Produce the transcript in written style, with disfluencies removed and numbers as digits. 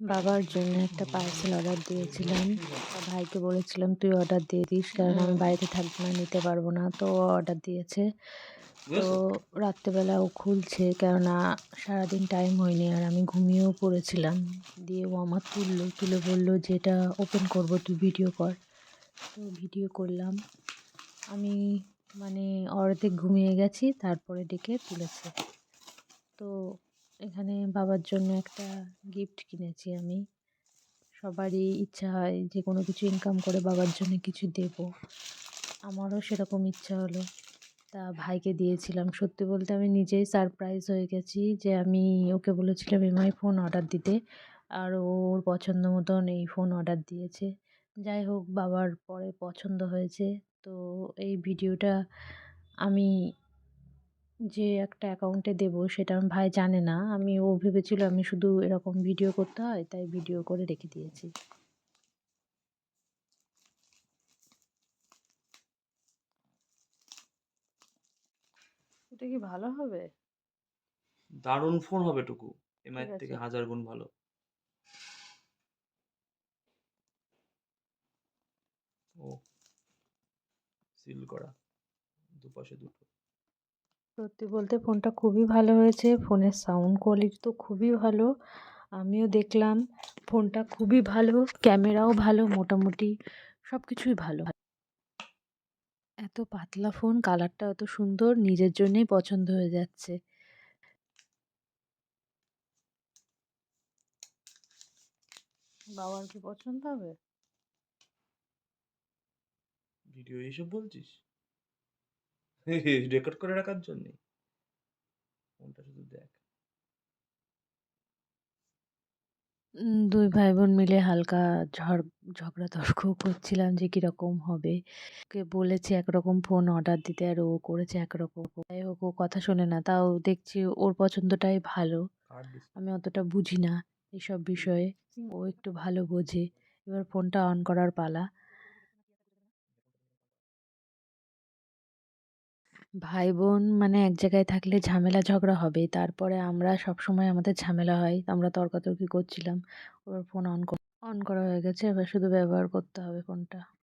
বাবার জন্য একটা পার্সেল অর্ডার দিয়েছিলাম। ভাইকে বলেছিলাম, "তুই অর্ডার দিয়ে দিস।" কারণ আমি বাড়িতে থাকবো না, নিতে পারবো না। তো ও অর্ডার দিয়েছে। তো রাত্রেবেলা ও খুলছে, কেননা সারাদিন টাইম হয়নি আর আমি ঘুমিয়েও পড়েছিলাম। দিয়ে ও আমার তুলে বলল যে, "এটা ওপেন করবো, তুই ভিডিও কর।" তো ভিডিও করলাম। আমি মানে অর্ধেক ঘুমিয়ে গেছি, তারপরে ডেকে তুলেছে। তো এখানে বাবার জন্য একটা গিফট কিনেছি আমি। সবারই ইচ্ছা হয় যে কোনো কিছু ইনকাম করে বাবার জন্য কিছু দেব। আমারও সেরকম ইচ্ছা হলো। তা ভাইকে দিয়েছিলাম। সত্যি বলতে আমি নিজেই সারপ্রাইজ হয়ে গেছি যে আমি ওকে বলেছিলাম এমআই ফোন অর্ডার দিতে। আর ও ওর পছন্দ মতন এই ফোন অর্ডার দিয়েছে। যাই হোক, বাবার পরে পছন্দ হয়েছে। তো এই ভিডিওটা আমি যে একটা অ্যাকাউন্টে দেবো সেটা আমার ভাই জানে না। ও ভেবেছিল আমি শুধু এরকম ভিডিও করতে হয়, তাই ভিডিও করে রেখে দিয়েছি। এটা কি ভালো হবে? দারুণ ফোন হবে টুকু। এমআই ঠিক এর আছে। থেকে 1000 গুণ ভালো। ও সিল করা, দুপাশে দুটো। সত্যি বলতে ফোনটা খুবই ভালো হয়েছে। ফোনের সাউন্ড কোয়ালিটি তো খুবই ভালো। আমিও দেখলাম ফোনটা খুবই ভালো, ক্যামেরাও ভালো, মোটামুটি সব কিছুই ভালো। এত পাতলা ফোন, কালারটা এত সুন্দর, নিজের জন্যই পছন্দ হয়ে যাচ্ছে। বাবার কি পছন্দ হবে? ভিডিও এইসব বলছিস? রেকর্ড করে রাখার জন্য? ফোনটা শুধু দেখ। ২ ভাই-বোন মিলে হালকা ঝগড়া-তর্কও করছিলাম যে কিরকম হবে। ওকে বলেছি একরকম ফোন অর্ডার দিতে আর ও করেছে একরকম। যাই হোক, ও কথা শোনে না। তাও দেখছি ওর পছন্দটাই ভালো। Card display. আমি অতটা বুঝি না এসব বিষয়ে। ও একটু ভালো বোঝে। এবার ফোনটা অন করার পালা। ভাই-বোন মানে এক জায়গায় থাকলে ঝামেলা ঝগড়া হবেই। তারপরে আমরা সবসময় আমাদের ঝামেলা হয়। আমরা তর্কাতর্কি করছিলাম। এবার ফোন অন করা হয়ে গেছে। এবার শুধু ব্যবহার করতে হবে ফোনটা।